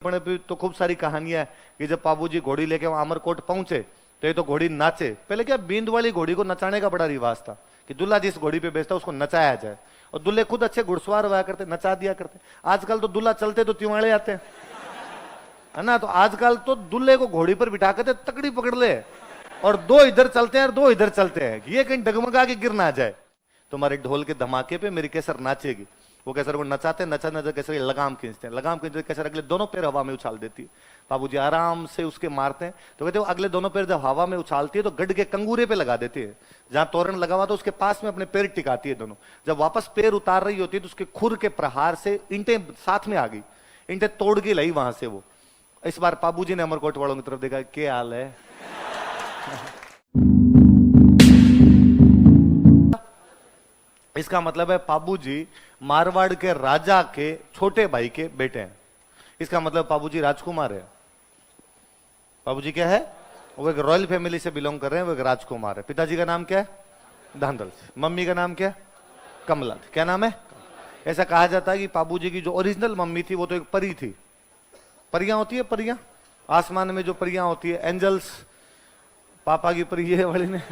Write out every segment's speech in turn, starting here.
भी तो खूब सारी कहानियां है कि जब बाबूजी घोड़ी लेके वहां अमरकोट पहुंचे तो ये तो घोड़ी नाचे। पहले क्या बींद वाली घोड़ी को नचाने का बड़ा रिवाज था कि दूल्हा जिस घोड़ी पे बेचता उसको नचाया जाए, और दूल्हे खुद अच्छे घुड़सवार हुआ करते, नचा दिया करते। आजकल तो दूल्हा चलते तो तिवाड़े आते हैं, है ना। तो आजकल तो दूल्हे को घोड़ी पर बिठा कर तकड़ी पकड़ ले और दो इधर चलते हैं और दो इधर चलते हैं, ये कहीं डगमगा के गिर ना जाए। तुम्हारे ढोल के धमाके पे मेरी केसर नाचेगी। वो केसर को नचाते नचा नचा केसर लगाम खींचते हैं, लगाम खींचते केसर अगले दोनों पैर हवा में उछाल देती है। बाबूजी आराम से उसके मारते हैं तो कहते हैं अगले दोनों पैर जब हवा में उछालती है तो गढ़ के कंगूरे पे लगा देती है, जहां तोरण लगा हुआ तो उसके पास में अपने पैर टिकाती है दोनों। जब वापस पैर उतार रही होती है तो उसके खुर के प्रहार से ईंटें साथ में आ गई, ईंटें तोड़ के लाई वहां से वो। इस बार बाबूजी ने अमरकोट वालों की तरफ देखा, क्या हाल है। इसका मतलब है बाबूजी मारवाड़ के राजा के छोटे भाई के बेटे हैं। इसका मतलब बाबूजी राजकुमार है। बाबूजी क्या है? वो एक रॉयल फैमिली से बिलोंग कर रहे हैं, वो एक राजकुमार है। पिताजी का नाम क्या है? धांधल। मम्मी का नाम क्या है? कमला। क्या नाम है? ऐसा कहा जाता है कि बाबूजी की जो ओरिजिनल मम्मी थी वो तो एक परी थी। परियां होती है, परियां आसमान में जो परियां होती है, एंजल्स। पापा की परी है वाली ने,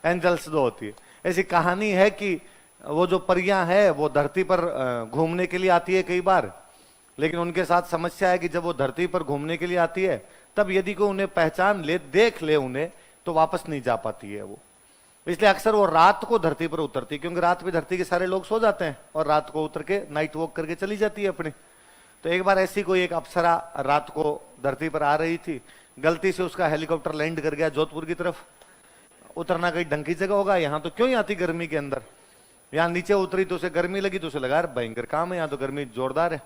एंजल्स दो होती है। ऐसी कहानी है कि वो जो परियां है वो धरती पर घूमने के लिए आती है कई बार, लेकिन उनके साथ समस्या है कि जब वो धरती पर घूमने के लिए आती है तब यदि कोई उन्हें पहचान ले, देख ले उन्हें, तो वापस नहीं जा पाती है वो। इसलिए अक्सर वो रात को धरती पर उतरती है, क्योंकि रात में धरती के सारे लोग सो जाते हैं और रात को उतर के नाइट वॉक करके चली जाती है अपनी। तो एक बार ऐसी कोई एक अप्सरा रात को धरती पर आ रही थी, गलती से उसका हेलीकॉप्टर लैंड कर गया जोधपुर की तरफ। उतरना कहीं ढंग की जगह होगा, यहाँ तो क्यों ही आती गर्मी के अंदर। यहाँ नीचे उतरी तो उसे गर्मी लगी, तो उसे लगा भयंकर काम है, यहाँ तो गर्मी जोरदार है।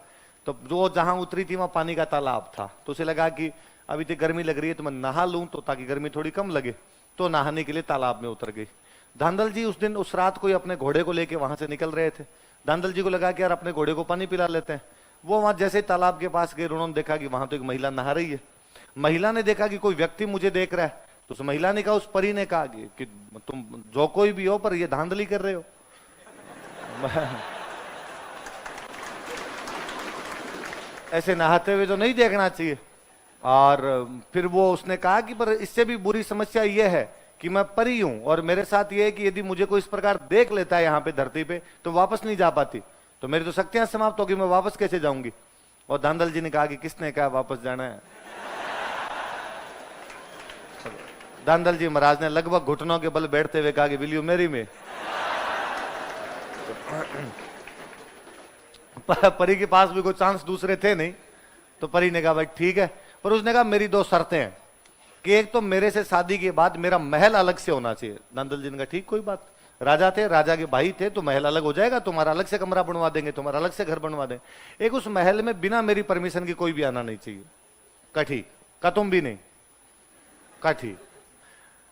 तो जो जहां उतरी थी वहां पानी का तालाब था, तो उसे लगा कि अभी तो गर्मी लग रही है तो मैं नहा लूं तो ताकि गर्मी थोड़ी कम लगे, तो नहाने के लिए तालाब में उतर गई। धांधल जी उस दिन उस रात को ही अपने घोड़े को लेके वहां से निकल रहे थे। धांधल जी को लगा कि यार अपने घोड़े को पानी पिला लेते हैं। वो वहां जैसे तालाब के पास गए, उन्होंने देखा कि वहां तो एक महिला नहा रही है। महिला ने देखा कि कोई व्यक्ति मुझे देख रहा है, तो उस महिला ने कहा, उस परी ने कहा कि तुम जो कोई भी हो पर ये धांधली कर रहे हो। ऐसे नहाते हुए तो नहीं देखना चाहिए। और फिर वो उसने कहा कि पर इससे भी बुरी समस्या ये है कि मैं परी हूं और मेरे साथ ये है कि यदि मुझे कोई इस प्रकार देख लेता है यहाँ पे धरती पे तो वापस नहीं जा पाती, तो मेरी तो शक्तियां समाप्त होगी, मैं वापस कैसे जाऊंगी। और धांधल जी ने कहा कि किसने कहा वापस जाना है। धांधल जी महाराज ने लगभग घुटनों के बल बैठते हुए कहा कि विल यू मैरी मी। परी के पास भी कोई चांस दूसरे थे नहीं, तो परी ने कहा भाई ठीक है, पर उसने कहा मेरी दो शर्तें हैं कि एक तो मेरे से शादी के बाद मेरा महल अलग से होना चाहिए। धांधल जी ने कहा ठीक, कोई बात। राजा थे, राजा के भाई थे, तो महल अलग हो जाएगा, तुम्हारा अलग से कमरा बनवा देंगे, तुम्हारा अलग से घर बनवा देंगे। एक उस महल में बिना मेरी परमिशन की कोई भी आना नहीं चाहिए। कहा ठीक। का तुम भी नहीं? कहा ठीक।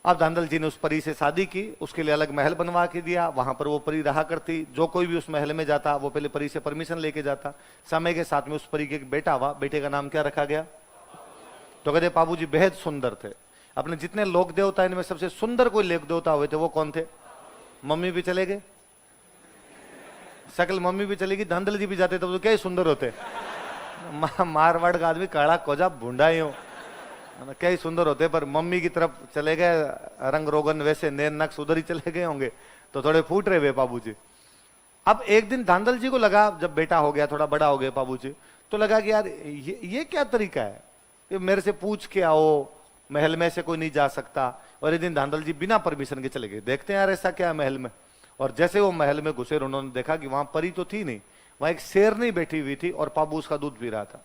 अब धांधल जी ने उस परी से शादी की, उसके लिए अलग महल बनवा के दिया, वहां पर वो परी रहा करती। जो कोई भी उस महल में जाता वो पहले परी से परमिशन लेके जाता। समय के साथ में उस परी के एक बेटा हुआ, बेटे का नाम क्या रखा गया? तो कहते बाबूजी बेहद सुंदर थे। अपने जितने लोक देवता इनमें सबसे सुंदर कोई लोक देवता हुए थे वो कौन थे? मम्मी भी चले गए, सकल मम्मी भी चलेगी, धांधल जी भी जाते तब तो क्या ही सुंदर होते। मारवाड़ का आदमी काला कोजा भूंडा ही हो, क्या ही सुंदर होते, पर मम्मी की तरफ चले गए, रंग रोगन वैसे नैन नक्श उधर ही चले गए होंगे, तो थोड़े फूट रहे हुए बाबूजी। अब एक दिन धांधल जी को लगा, जब बेटा हो गया, थोड़ा बड़ा हो गया बाबूजी, तो लगा कि यार ये क्या तरीका है, ये मेरे से पूछ के आओ, महल में से कोई नहीं जा सकता। और एक दिन धांधल जी बिना परमिशन के चले गए, देखते हैं यार ऐसा क्या है महल में। और जैसे वो महल में घुसे, उन्होंने देखा कि वहां परी तो थी नहीं, वहां एक शेरनी बैठी हुई थी और पाबू उसका दूध पी रहा था।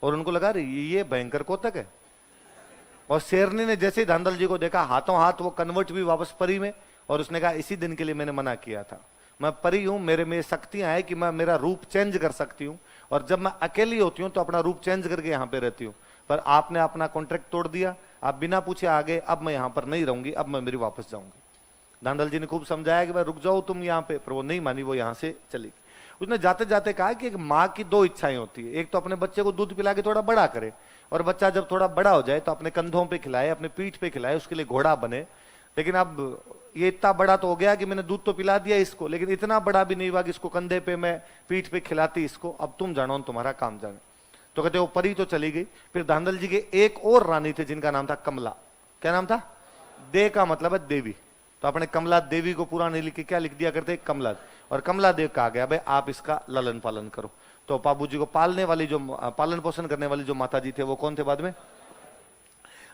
और उनको लगा ये भयंकर कोतक है। और शेरनी ने जैसे ही धांधल जी को देखा, हाथों हाथ वो कन्वर्ट भी वापस परी में, और उसने कहा इसी दिन के लिए मैंने मना किया था, मैं परी हूं, मेरे में शक्तियां हैं कि मैं मेरा रूप चेंज कर सकती हूं, और जब मैं अकेली होती हूं तो अपना रूप चेंज करके यहाँ पे रहती हूँ। पर आपने अपना कॉन्ट्रैक्ट तोड़ दिया, आप बिना पूछे आ गए, अब मैं यहाँ पर नहीं रहूंगी, अब मैं मेरी वापस जाऊंगी। धांधल जी ने खूब समझाया कि भाई रुक जाओ तुम यहाँ पे, पर वो नहीं मानी, वो यहाँ से चली। उसने जाते जाते कहा कि एक माँ की दो इच्छाएं होती है, एक तो अपने बच्चे को दूध पिला के थोड़ा बड़ा करे, और बच्चा जब थोड़ा बड़ा हो जाए तो अपने कंधों पे खिलाए, अपने पीठ पे खिलाए, उसके लिए घोड़ा बने। लेकिन अब ये इतना बड़ा तो हो गया कि मैंने दूध तो पिला दिया इसको, लेकिन इतना बड़ा भी नहीं हुआ कि इसको कंधे पे मैं पीठ पे खिलाती इसको, अब तुम जानो तुम्हारा काम जाने। तो कहते वो परी तो चली गई। फिर धांधल जी के एक और रानी थे जिनका नाम था कमला। क्या नाम था? दे का मतलब है देवी, तो अपने कमला देवी को पूरा नहीं लिख के क्या लिख दिया करते? कमला। और कमला देव कहा गया भाई आप इसका लालन पालन करो। तो बाबू जी को पालने वाली जो पालन पोषण करने वाली जो माता जी थे वो कौन थे? बाद में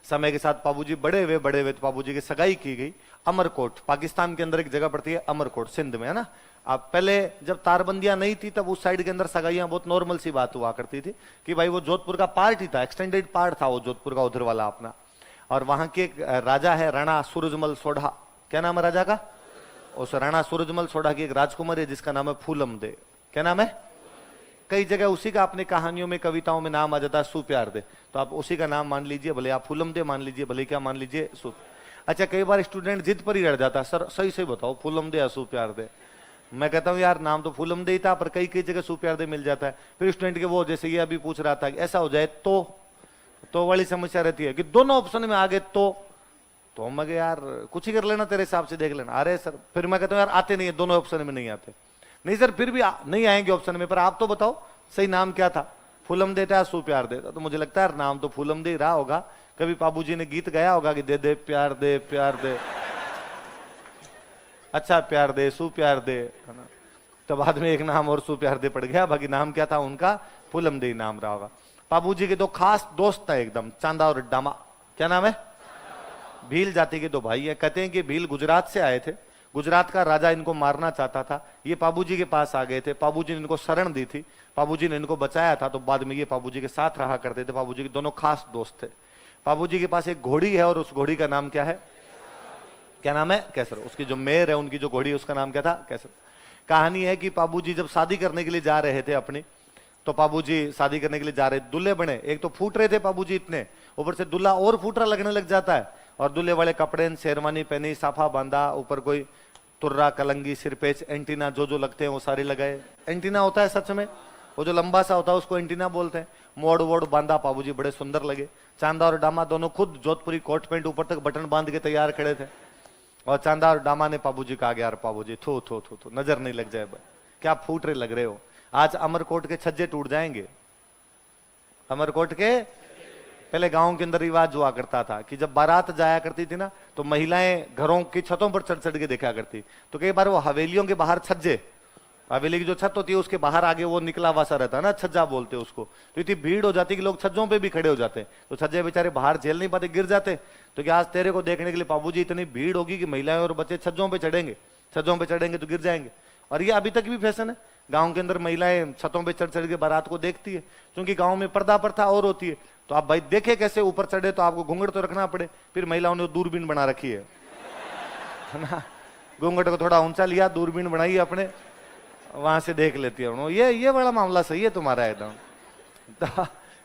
समय के साथ बाबूजी बड़े हुए तो बाबूजी की सगाई की गई अमरकोट, पाकिस्तान के अंदर एक जगह पड़ती है अमरकोट, सिंध में, है ना। अब पहले जब तारबंदियां नहीं थी तब उस साइड के अंदर सगाइयां बहुत नॉर्मल सी बात हुआ करती थी कि भाई वो जोधपुर का पार्ट ही था, एक्सटेंडेड पार्ट था वो जोधपुर का उधर वाला अपना। और वहां के एक राजा है राणा सूरजमल सोढ़ा। क्या नाम है राजा का? उस राणा सूरजमल सोढ़ा की एक राजकुमारी है जिसका नाम है फूलम दे। क्या नाम है? कई जगह उसी का अपने कहानियों में कविताओं में नाम आ जाता है सुप्यार दे, तो आप उसी का नाम मान लीजिए, भले आप फूलम दे मान लीजिए, भले क्या मान लीजिए सुप। अच्छा कई बार स्टूडेंट जिद पर ही रह जाता है, सर सही सही बताओ फूलम दे या सुप्यार दे। मैं कहता हूँ यार नाम तो फूलम दे ही था पर कई कई जगह सुप्यार दे मिल जाता है। फिर स्टूडेंट के वो जैसे ये अभी पूछ रहा था कि ऐसा हो जाए तो वाली समस्या रहती है कि दोनों ऑप्शन में आगे तो मैं यार कुछ ही कर लेना तेरे हिसाब से देख लेना। अरे सर फिर मैं कहता हूँ यार आते नहीं है, दोनों ऑप्शन में नहीं आते। नहीं सर फिर भी नहीं आएंगे ऑप्शन में, पर आप तो बताओ सही नाम क्या था? फूलम देता है सुप्यार देता। तो मुझे लगता है नाम तो फूलम दे ही रहा होगा। कभी बाबूजी ने गीत गाया होगा कि दे दे प्यार दे प्यार दे, अच्छा प्यार दे सुप्यार दे, है ना। तो बाद में एक नाम और सुप्यार दे पड़ गया, बाकी नाम क्या था उनका? फूलम दे नाम रहा होगा। बाबूजी के दो खास दोस्त था एकदम, चांदा और डामा। क्या नाम है? भील जाति के दो भाई है। कहते हैं कि भील गुजरात से आए थे, गुजरात का राजा इनको मारना चाहता था, ये बाबूजी के पास आ गए थे, बाबूजी ने इनको शरण दी थी, बाबूजी ने इनको बचाया था। तो बाद में ये बाबूजी के साथ रहा करते थे। बाबूजी के दोनों खास दोस्त थे। बाबूजी के पास एक घोड़ी है और उस घोड़ी का नाम क्या है? क्या नाम है? कैसर। उसकी जो मेयर है उनकी जो घोड़ी है उसका नाम क्या था? कैसर। कहानी है कि बाबूजी जब शादी करने के लिए जा रहे थे अपनी, तो बाबूजी शादी करने के लिए जा रहे, दूल्हे बने, एक तो फूट रहे थे बाबूजी इतने, ऊपर से दूल्हा और फूटरा लगने लग जाता है। और दूल्हे वाले कपड़े, शेरवानी पहनी, साफा बांधा, ऊपर कोई तुर्रा, कलंगी, सिरपेच, एंटीना जो लगते हैं वो सारे लगाए। एंटीना होता है सच में, वो जो लंबा सा होता है उसको एंटीना बोलते हैं। मोड़ वोड़ बांधा, बाबूजी बड़े सुंदर लगे। चांदा और डामा दोनों खुद जोधपुरी कोट पैंट ऊपर तक बटन बांध के तैयार खड़े थे। और चांदा और डामा ने बाबूजी कहा यार बाबूजी थो थो थो थो नजर नहीं लग जाए, क्या फूट रहे लग रहे हो। आज अमरकोट के छज्जे टूट जाएंगे। अमरकोट के पहले गांव के अंदर रिवाज हुआ करता था कि जब बारात जाया करती थी ना तो महिलाएं घरों की छतों पर चढ़ चढ़ के देखा करती। तो कई बार वो हवेलियों के बाहर छज्जे, हवेली की जो छत होती है उसके बाहर आगे वो निकला हुआ सा रहता है ना, छज्जा बोलते हैं उसको। तो इतनी भीड़ हो जाती कि लोग छज्जों पे भी खड़े हो जाते, तो छज्जे बेचारे बाहर झेल नहीं पाते, गिर जाते। तो क्या आज तेरे को देखने के लिए बाबूजी इतनी भीड़ होगी कि महिलाएं और बच्चे छज्जों पे चढ़ेंगे, छज्जों पे चढ़ेंगे तो गिर जाएंगे। और ये अभी तक भी फैशन है, गांव के अंदर महिलाएं छतों पे चढ़ चढ़ के बारात को देखती है, क्योंकि गांव में पर्दा प्रथा और होती है। तो आप भाई देखे कैसे ऊपर चढ़े तो आपको घूंघट तो रखना पड़े, फिर महिलाओं ने दूरबीन बना रखी है ना, घूंघट को थोड़ा ऊंचा लिया, दूरबीन बनाई अपने, वहां से देख लेती है। ये बड़ा मामला सही है तुम्हारा एकदम।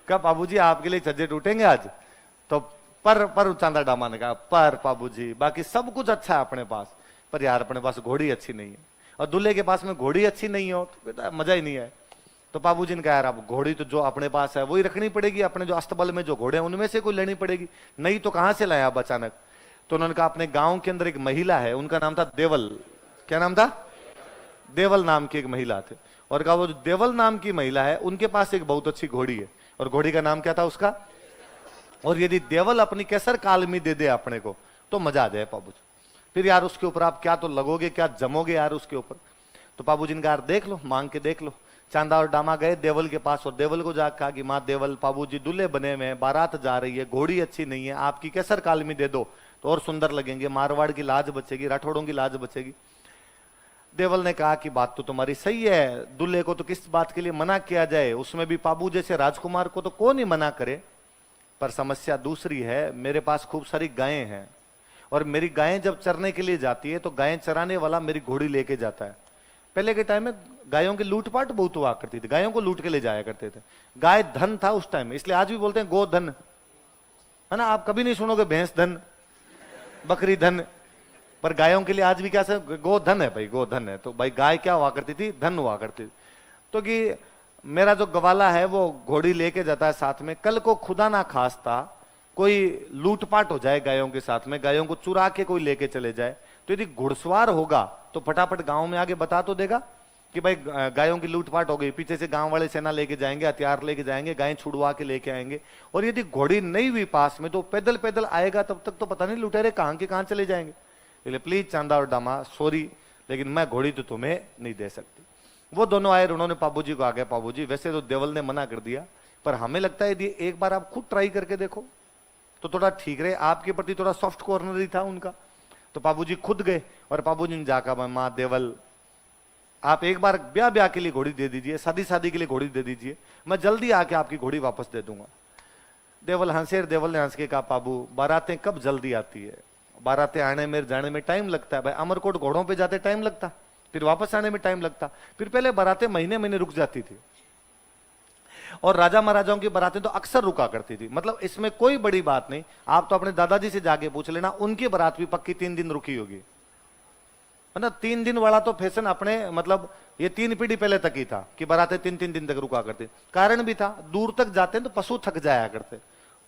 कब बाबूजी आपके लिए छज्जे टूटेंगे आज? तो पर चांदा डामा ने कहा पर बाबूजी बाकी सब कुछ अच्छा है अपने पास, पर यार अपने पास घोड़ी अच्छी नहीं है, और दूल्हे के पास में घोड़ी अच्छी नहीं हो तो बेटा मजा ही नहीं है। तो बाबूजी ने कहा यार अब घोड़ी तो जो अपने पास है वही रखनी पड़ेगी, अपने जो अस्तबल में जो घोड़े हैं उनमें से कोई लेनी पड़ेगी, नहीं तो कहां से लाए आप अचानक। तो उन्होंने कहा अपने गांव के अंदर एक महिला है, उनका नाम था देवल। क्या नाम था? देवल नाम की एक महिला थे। और कहा वो जो देवल नाम की महिला है उनके पास एक बहुत अच्छी घोड़ी है, और घोड़ी का नाम क्या था उसका? और यदि देवल अपनी कैसर कालमी दे दे अपने को तो मजा आ जाए बाबूजी, फिर यार उसके ऊपर आप क्या तो लगोगे, क्या जमोगे यार उसके ऊपर। तो बाबूजी ने कहा यार देख लो, मांग के देख लो। चांदा और डामा गए देवल के पास और देवल को जाकर कहा कि माँ देवल बाबूजी दूल्हे बने हुए हैं, बारात जा रही है, घोड़ी अच्छी नहीं है, आपकी कैसर कालमी दे दो तो और सुंदर लगेंगे, मारवाड़ की लाज बचेगी, राठौड़ों की लाज बचेगी। देवल ने कहा कि बात तो तुम्हारी सही है, दूल्हे को तो किस बात के लिए मना किया जाए, उसमें भी बाबू जैसे राजकुमार को तो कौन ही मना करे। पर समस्या दूसरी है, मेरे पास खूब सारी गायें हैं, और मेरी गायें जब चरने के लिए जाती है तो गायें चराने वाला मेरी घोड़ी लेके जाता है। पहले के टाइम में गायों की लूटपाट बहुत हुआ करती थी, गायों को लूट के ले जाया करते थे। गाय धन था उस टाइम में, इसलिए आज भी बोलते हैं गोधन, है ना। आप कभी नहीं सुनोगे भैंस धन, बकरी धन, पर गायों के लिए आज भी क्या से गोधन है भाई, गोधन है। तो भाई गाय क्या हुआ करती थी? धन हुआ करती थी। तो कि मेरा जो गवाला है वो घोड़ी लेके जाता है साथ में, कल को खुदा ना खास्ता कोई लूटपाट हो जाए गायों के साथ में, गायों को चुरा के कोई लेके चले जाए, तो यदि घुड़सवार होगा तो फटाफट गांव में आगे बता तो देगा कि भाई गायों की लूटपाट हो गई, पीछे से गांव वाले सेना लेके जाएंगे, हथियार लेके जाएंगे, गायें छुड़वा के लेके आएंगे, और यदि घोड़ी नहीं हुई पास में तो पैदल पैदल आएगा, तब तक तो पता नहीं लुटेरे कहां के कहां चले जाएंगे। इसलिए प्लीज चांदा और डामा सॉरी, लेकिन मैं घोड़ी तो तुम्हें नहीं दे सकती। वो दोनों आए, उन्होंने बाबूजी को आ गया, बाबूजी वैसे तो देवल ने मना कर दिया, पर हमें लगता है यदि एक बार आप खुद ट्राई करके देखो तो थोड़ा ठीक रहे, आपके प्रति थोड़ा सॉफ्ट कॉर्नर ही था उनका। तो बाबूजी खुद गए और बाबूजी ने जाकर, माँ देवल आप एक बार ब्याह ब्याह के लिए घोड़ी दे दीजिए, शादी शादी के लिए घोड़ी दे दीजिए, मैं जल्दी आके आपकी घोड़ी वापस दे दूंगा। देवल हंसे, देवल ने हंस के कहा, बाबू बारातें कब जल्दी आती है, बारातें आने में जाने में टाइम लगता है। भाई अमरकोट घोड़ों पे जाते टाइम लगता, फिर वापस आने में टाइम लगता, फिर पहले बारातें महीने महीने रुक जाती थी, और राजा महाराजाओं की बारातें तो अक्सर रुका करती थी। मतलब इसमें कोई बड़ी बात नहीं, आप तो अपने दादाजी से जाके पूछ लेना, उनकी बारात भी पक्की 3 दिन रुकी होगी, है ना। 3 दिन वाला तो फैशन अपने मतलब ये 3 पीढ़ी पहले तक ही था कि बारातें 3-3 दिन तक रुका करती। कारण भी था, दूर तक जाते तो पशु थक जाया करते,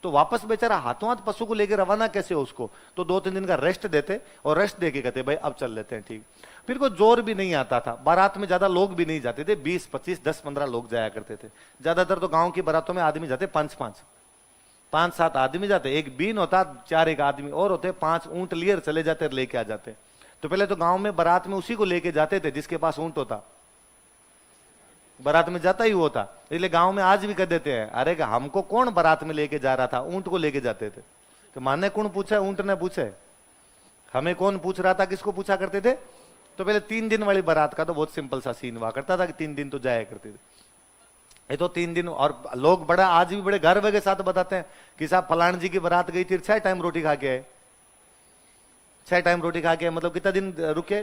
तो वापस बेचारा हाथों हाथ पशु को लेकर रवाना कैसे हो उसको, तो 2-3 दिन का रेस्ट देते, और रेस्ट देके कहते भाई अब चल लेते हैं, ठीक। फिर कोई जोर भी नहीं आता था, बारात में ज्यादा लोग भी नहीं जाते थे, 20-25 10-15 लोग जाया करते थे। ज्यादातर तो गांव की बारातों में आदमी जाते 5-7 आदमी जाते, एक बीन होता, 4 एक आदमी और होते, 5 ऊंट लिए चले जाते, लेके आ जाते। तो पहले तो गांव में बारात में उसी को लेके जाते थे जिसके पास ऊंट होता, बारात में जाता ही होता। इसलिए गांव में आज भी कह देते हैं, अरे हमको कौन बारात में लेके जा रहा था, ऊंट को लेके जाते थे। तो माने कौन पूछे, ऊंट ने पूछे, हमें कौन पूछ रहा था, किसको पूछा करते थे। तो पहले 3 दिन वाली बारात का तो बहुत सिंपल सा सीन हुआ करता था कि 3 दिन तो जाया करते थे। ये तो 3 दिन, और लोग बड़ा आज भी बड़े गर्व के साथ बताते हैं कि साहब फलान जी की बारात गई थी, 6 टाइम रोटी खा के आए, 6 टाइम रोटी खा के, मतलब कितना दिन रुके।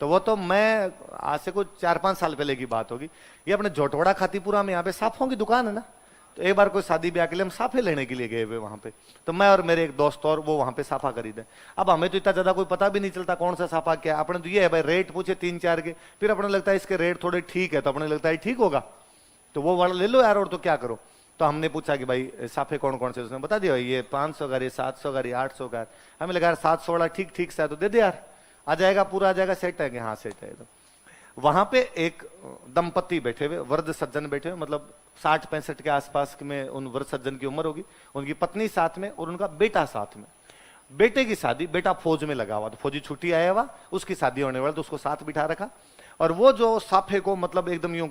तो वो तो मैं आज से कुछ 4-5 साल पहले की बात होगी। ये अपने जोटवाड़ा खातीपुरा में यहाँ पे साफों की दुकान है ना, तो एक बार कोई शादी ब्याह के लिए हम साफे लेने के लिए गए हुए वहां पे, तो मैं और मेरे एक दोस्त और वो वहां पे साफा खरीदे। अब हमें तो इतना ज्यादा कोई पता भी नहीं चलता कौन सा साफा क्या, अपने तो ये है भाई रेट पूछे 3-4 के, फिर अपने लगता है इसके रेट थोड़े ठीक है, तो अपने लगता है ठीक होगा तो वो वाला ले लो यार, और तो क्या करो। तो हमने पूछा कि भाई साफे कौन कौन से, उसने बता दिया ये 500 का, ये 700 का, ये 800 का। हमें लगा यार 700 वाला ठीक ठीक सा है, तो दे दे यार, आ जाएगा पूरा आ जाएगा, सेट है कि हाँ सेट है। तो वहां पे एक दंपति बैठे हुए, वृद्ध सज्जन बैठे हुए, मतलब 60-65 के आसपास में उन वृद्ध सज्जन की उम्र होगी, उनकी पत्नी साथ में और उनका बेटा साथ में। बेटे की शादी, बेटा फौज में लगा हुआ, तो फौजी छुट्टी आया हुआ, उसकी शादी होने वाली, तो उसको साथ बिठा रखा। और वो जो साफे को मतलब एकदम यूं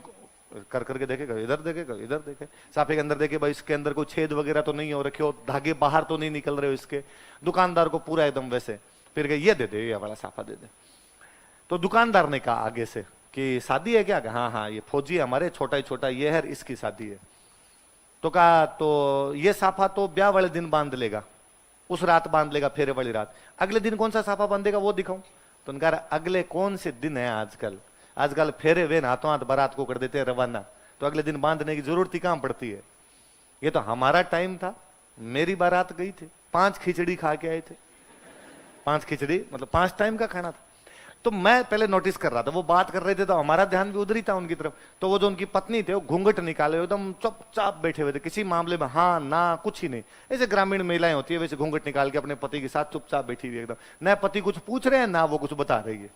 कर करके देखेगा, इधर देखेगा, इधर देखे, साफे के अंदर देखे भाई इसके अंदर कोई छेद वगैरह तो नहीं हो रखे हो, धागे बाहर तो नहीं निकल रहे हो इसके। दुकानदार को पूरा एकदम वैसे, फिर कहे ये दे दे, ये वाला साफा दे दे। तो दुकानदार ने कहा आगे से कि शादी है क्या, हाँ हाँ ये फौजी है हमारे, छोटा ही छोटा ये है, इसकी शादी है। तो कहा तो ये साफा तो ब्याह वाले दिन बांध लेगा, उस रात बांध लेगा, फेरे वाली रात। अगले दिन कौन सा साफा बांधेगा वो दिखाऊं। तो उनका अगले कौन से दिन है आजकल, आजकल फेरे वे हाथों हाथ बारात को कर देते हैं रवाना, तो अगले दिन बांधने की जरूरत ही कहां पड़ती है। ये तो हमारा टाइम था, मेरी बारात गई थी, 5 खिचड़ी खा के आए थे, 5 खिचड़ी मतलब 5 टाइम का खाना था। तो मैं पहले नोटिस कर रहा था, वो बात कर रहे थे तो हमारा ध्यान भी उधर ही था उनकी तरफ। तो वो जो उनकी पत्नी थे वो घूंघट निकाले एकदम चुपचाप बैठे हुए थे, किसी मामले में हाँ ना कुछ ही नहीं। ऐसे ग्रामीण महिलाएं होती है वैसे घूंघट निकाल के अपने पति के साथ चुपचाप बैठी हुई एकदम, ना पति कुछ पूछ रहे हैं ना वो कुछ बता रही है,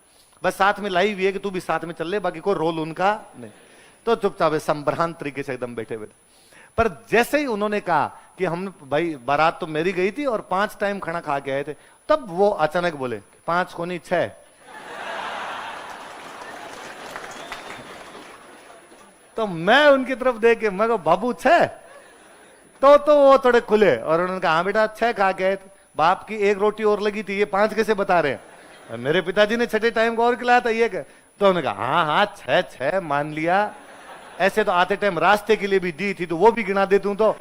बस साथ में लाई हुई है कि तू भी साथ में चल ले, बाकी कोई रोल उनका नहीं। तो चुपचाप संभ्रांत तरीके से एकदम बैठे हुए। पर जैसे ही उन्होंने कहा कि हम भाई बारात तो मेरी गई थी और 5 टाइम खाना खा के आए थे, तब वो अचानक बोले 5 को नहीं 6। तो मैं उनकी तरफ देख के मैं बाबू 6, तो वो थोड़े खुले और उन्होंने कहा हाँ बेटा 6 खा के आए थे, बाप की 1 रोटी और लगी थी, ये 5 कैसे बता रहे हैं, मेरे पिताजी ने 6ठे टाइम को और खिलाया था ये। तो उन्होंने कहा हाँ हाँ 6 मान लिया, ऐसे तो आते टाइम रास्ते के लिए भी दी थी तो वो भी गिना देती हूँ, तो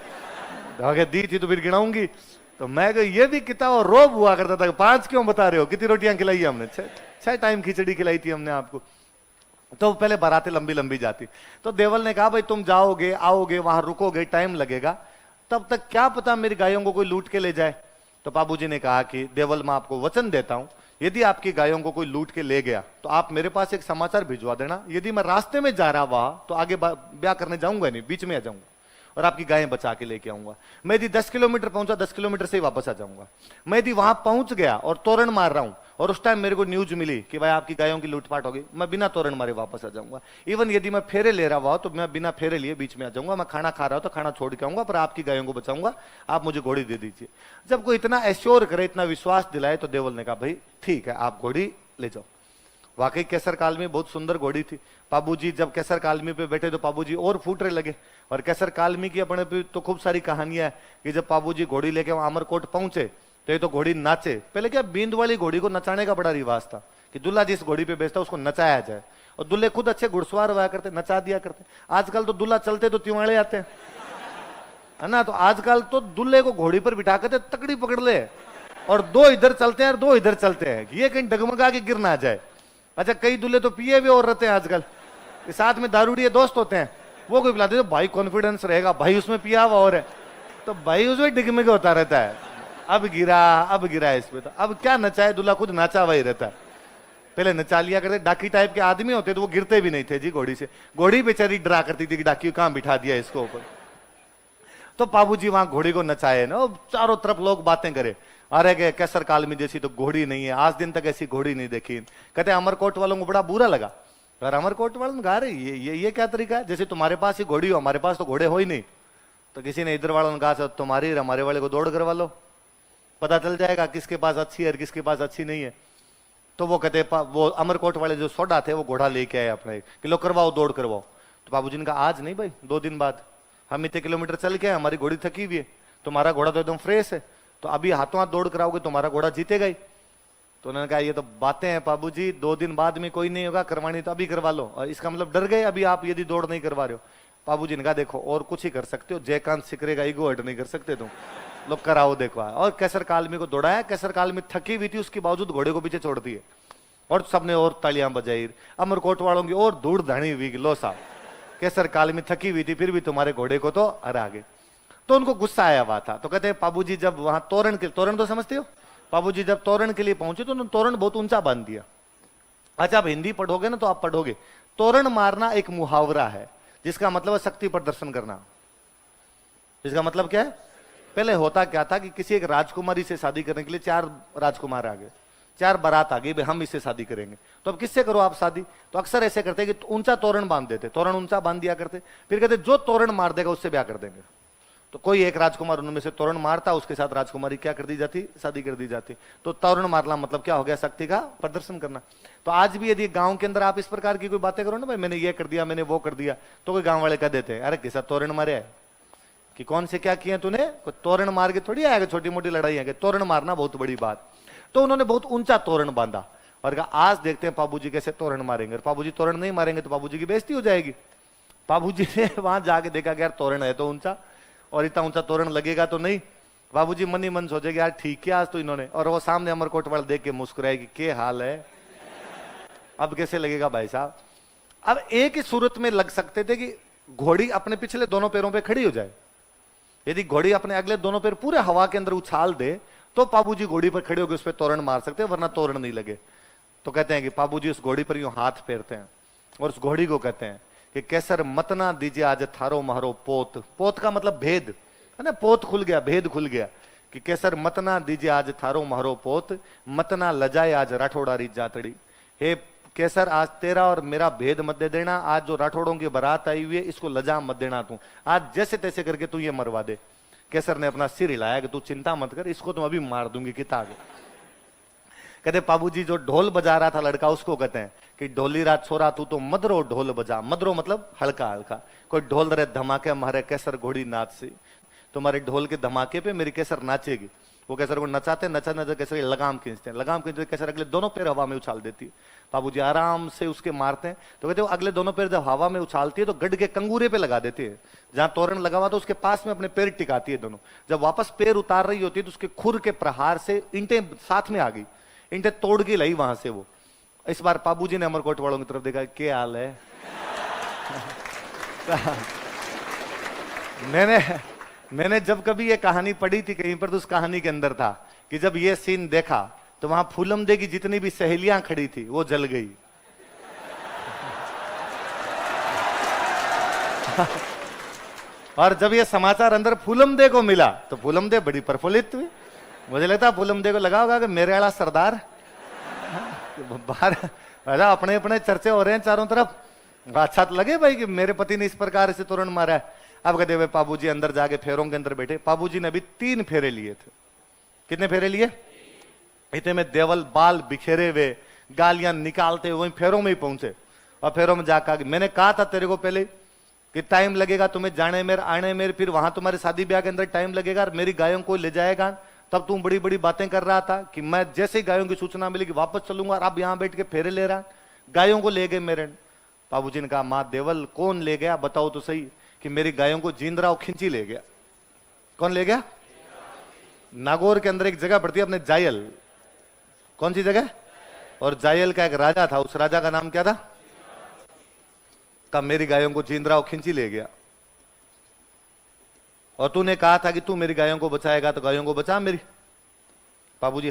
अगर दी थी तो फिर गिनाऊंगी। तो मैं ये भी कितना और रोब हुआ करता था, 5 क्यों बता रहे हो, कितनी रोटियां खिलाई हमने, 6 टाइम खिचड़ी खिलाई थी हमने आपको। तो पहले बारातें लंबी लंबी जाती। तो देवल ने कहा भाई तुम जाओगे आओगे वहां रुकोगे टाइम लगेगा, तब तक क्या पता मेरी गायों को कोई लूट के ले जाए। तो बाबूजी ने कहा कि देवल मैं आपको वचन देता हूं, यदि आपकी गायों को कोई लूट के ले गया तो आप मेरे पास एक समाचार भिजवा देना, यदि मैं रास्ते में जा रहा वहां तो आगे ब्याह करने जाऊंगा नहीं, बीच में आ जाऊंगा। और आपकी गायें बचा के लेके आऊंगा। मैं यदि 10 किलोमीटर पहुंचा, 10 किलोमीटर से ही वापस आ जाऊंगा। मैं यदि वहां पहुंच गया और तोरण मार रहा हूं और उस टाइम मेरे को न्यूज मिली कि भाई आपकी गायों की लूटपाट हो गई, मैं बिना तोरण मारे वापस आ जाऊंगा। इवन यदि मैं फेरे ले रहा हुआ तो मैं बिना फेरे लिए बीच में आ जाऊंगा। मैं खाना खा रहा हूं तो खाना छोड़ के आऊंगा, पर आपकी गायों को बचाऊंगा, आप मुझे घोड़ी दे दीजिए। जब कोई इतना एश्योर करे, इतना विश्वास दिलाए, तो देवल ने कहा भाई ठीक है, आप घोड़ी ले जाओ। वाकई केसर कालमी बहुत सुंदर घोड़ी थी। पाबूजी जब केसर कालमी पे बैठे तो पाबूजी और फूटने लगे। और केसर कालमी की अपने पे तो खूब सारी कहानियां है कि जब पाबूजी घोड़ी लेके वहां अमरकोट पहुंचे तो ये तो घोड़ी नाचे। पहले क्या बींद वाली घोड़ी को नचाने का बड़ा रिवाज था कि दूल्हा जिस घोड़ी पे बेचता उसको नचाया जाए, और दूल्हे खुद अच्छे घुड़सवार हुआ करते, नचा दिया करते। आजकल तो दूल्हा चलते तो तिवाड़े आते हैं, है ना। तो आजकल तो दूल्हे को घोड़ी पर बिठा कर तकड़ी पकड़ ले और दो इधर चलते हैं और दो इधर चलते हैं, ये कहीं डगमगा के गिर ना जाए। अच्छा, कई दूल्हे तो पिए हुए और रहते हैं आजकल, साथ में दारूड़िए दोस्त होते हैं, वो कोई पिलाते तो भाई कॉन्फिडेंस रहेगा, भाई उसमें पिया हुआ और है तो भाई उसमें डिगमिग होता रहता है, अब गिरा इस पे। तो अब क्या नचाए, दूल्हा खुद नाचा हुआ ही रहता है। पहले नचा लिया करते, डाकी टाइप के आदमी होते तो वो गिरते भी नहीं थे जी घोड़ी से। घोड़ी बेचारी डरा करती थी कि डाकी कहां बिठा दिया इसको ऊपर। तो पाबूजी वहां घोड़ी को नचाए ना, चारों तरफ लोग बातें करे, अरे के केसर कालमी जैसी तो घोड़ी नहीं है, आज दिन तक ऐसी घोड़ी नहीं देखी। कहते अमरकोट वालों को बड़ा बुरा लगा, और अमरकोट वालों ने कहा रहे ये क्या तरीका है, जैसे तुम्हारे पास ही घोड़ी हो, हमारे पास तो घोड़े हो ही नहीं। तो किसी ने इधर वालों ने कहा तुम्हारी हमारे वाले को दौड़ करवा लो, पता चल जाएगा किसके पास अच्छी है और किसके पास अच्छी नहीं है। तो वो कहते वो अमरकोट वाले जो सोडा थे वो घोड़ा लेके आए अपने कि लो करवाओ, दौड़ करवाओ। तो बाबूजी ने कहा आज नहीं भाई, 2 दिन बाद, हम इतने किलोमीटर चल के, हमारी घोड़ी थकी हुई है, तुम्हारा घोड़ा तो एकदम फ्रेश है, तो अभी हाथों हाथ दौड़ कराओगे तुम्हारा घोड़ा जीतेगा ही। तो उन्होंने कहा ये तो बातें हैं बाबूजी, 2 दिन बाद में कोई नहीं होगा, करवानी तो अभी करवा लो। और इसका मतलब डर गए अभी आप यदि दौड़ नहीं करवा रहे हो। बाबूजी ने कहा देखो और कुछ ही कर सकते हो, जयकांत सिकरे का ईगो हट नहीं कर सकते तुम, लोग कराओ देखो। और केसर कालमी को दौड़ाया, केसर कालमी थकी हुई थी, उसके बावजूद घोड़े को पीछे छोड़ दिए और सबने और तालियां बजाई। अमरकोट वालों की और धूड़ धनी हुई, लो साहब केसर कालमी थकी हुई थी फिर भी तुम्हारे घोड़े को तो हरा गए। तो उनको गुस्सा आया हुआ था। तो कहते हैं पाबूजी जब वहां तोरण तो समझते हो, पाबूजी जब तोरण के लिए पहुंचे तो उन्होंने तोरण बहुत ऊंचा बांध दिया। अच्छा, आप हिंदी पढ़ोगे ना तो आप पढ़ोगे तोरण मारना एक मुहावरा है जिसका मतलब है शक्ति प्रदर्शन करना। इसका मतलब क्या है, पहले होता क्या था कि किसी एक राजकुमारी से शादी करने के लिए 4 राजकुमार आ गए, 4 बारात आ गई, भाई हम इससे शादी करेंगे, तो अब किससे करो आप शादी। तो अक्सर ऐसे करते कि ऊंचा तोरण बांध देते, तोरण ऊंचा बांध दिया करते, फिर कहते जो तोरण मार देगा उससे ब्याह कर देंगे। तो कोई एक राजकुमार उनमें से तोरण मारता, उसके साथ राजकुमारी क्या कर दी जाती, शादी कर दी जाती। तो तोरण मारना मतलब क्या हो गया, शक्ति का प्रदर्शन करना। तो आज भी यदि गांव के अंदर आप इस प्रकार की कोई बातें करो ना, भाई मैंने ये कर दिया, मैंने वो कर दिया, तो कोई गांव वाले कह देते हैं अरे किसा तोरण मारे है कि कौन से क्या किए तूने, तोरण मार के थोड़ी आएगा, छोटी मोटी लड़ाई है, तोरण मारना बहुत बड़ी बात। तो उन्होंने बहुत ऊंचा तोरण बांधा और कहा आज देखते हैं पाबूजी कैसे तोरण मारेंगे। और पाबूजी तोरण नहीं मारेंगे तो पाबूजी की बेइज्जती हो जाएगी। पाबूजी ने वहां जाके देखा कि यार तोरण है तो ऊंचा, और इतना ऊंचा तोरण लगेगा तो नहीं। बाबूजी मन ही मन सोचेगा यार ठीक है आज तो इन्होंने, और वो सामने अमरकोट वाले देख के मुस्कुराए कि क्या हाल है, अब कैसे लगेगा भाई साहब। अब एक ही सूरत में लग सकते थे कि घोड़ी अपने पिछले दोनों पैरों पे खड़ी हो जाए। यदि घोड़ी अपने अगले दोनों पैर पूरे हवा के अंदर उछाल दे तो पाबूजी घोड़ी पर खड़े होकर उस पर तोरण मार सकते हैं, वरना तोरण नहीं लगे। तो कहते हैं कि पाबूजी उस घोड़ी पर यूं हाथ फेरते हैं और उस घोड़ी को कहते हैं कि केसर मत ना दीजिए आज थारो मारो पोत। पोत का मतलब भेद है ना, पोत खुल गया, भेद खुल गया कि केसर मत ना दीजिए आज थारो मारो पोत, मत ना लजाए आज राठौड़ारी जातड़ी। हे केसर आज तेरा और मेरा भेद मत दे देना, आज जो राठौड़ों की बारात आई हुई है इसको लजा मत देना तू, आज जैसे तैसे करके तू ये मरवा दे। केसर ने अपना सिर हिलाया कि तू चिंता मत कर, इसको तो अभी मार दूंगी किता आगे। कहते पाबूजी जो ढोल बजा रहा था लड़का उसको कहते हैं कि ढोली रात छोरा तू तो मदरो ढोल बजा। मदरो मतलब हल्का हल्का, कोई ढोल रे धमाके मारे केसर घोड़ी नाच सी, तुम्हारे ढोल के धमाके पे मेरी केसर नाचेगी। वो केसर को नचाते नचा नचा केसर लगाम खींचते हैं, लगाम खींचते केसर अगले दोनों पैर हवा में उछाल देती है। बाबूजी आराम से उसके मारते हैं। तो कहते वो अगले दोनों पैर जब हवा में उछालती है तो गढ़ के कंगूरे पे लगा देती है, जहां तोरण लगा हुआ तो उसके पास में अपने पैर टिकाती है दोनों। जब वापस पैर उतार रही होती है तो उसके खुर के प्रहार से ईंटें साथ में आ गई, ईंटें तोड़ के लाई वहां से वो। इस बार पाबूजी ने अमरकोट वालों की तरफ देखा, क्या हाल है। मैंने जब कभी ये कहानी पढ़ी थी कहीं पर तो उस कहानी के अंदर था कि जब ये सीन देखा तो वहां फूलम दे की जितनी भी सहेलियां खड़ी थी वो जल गई। और जब ये समाचार अंदर फूलमदे को मिला तो फूलमदे बड़ी प्रफुल्लित हुई। मुझे लगता है फूलमदे को लगा होगा कि मेरे वाला सरदार बाहर राजा अपने अपने चर्चे हो रहे हैं चारों तरफ। अच्छा तो लगे भाई कि मेरे पति ने इस प्रकार से तोरण मारा है। अब कहते हुए पाबूजी अंदर जाके फेरों के अंदर बैठे। पाबूजी ने अभी 3 फेरे लिए थे। कितने फेरे लिए? इतने में देवल बाल बिखेरे हुए गालियां निकालते हुए वहीं फेरों में ही पहुंचे। और फेरों में जाकर मैंने कहा था तेरे को पहले कि टाइम लगेगा तुम्हें जाने में आने में, फिर वहां तुम्हारे शादी ब्याह के अंदर टाइम लगेगा और मेरी गायों को ले जाएगा। तब तुम बड़ी बड़ी बातें कर रहा था कि मैं जैसे ही गायों की सूचना मिली कि वापस चलूंगा, और अब यहां बैठ के फेरे ले रहा। गायों को ले गए मेरे। बाबूजी ने कहा मां देवल कौन ले गया बताओ तो सही। कि मेरी गायों को जींदराव खिंची ले गया। कौन ले गया? नागौर के अंदर एक जगह पड़ती है अपने जायल। कौन सी जगह? और जायल का एक राजा था, उस राजा का नाम क्या था? तब मेरी गायों को जींदराव खिंची ले गया। और तूने कहा था कि तू मेरी गायों को बचाएगा तो गायों को बचा मेरी। बाबूजी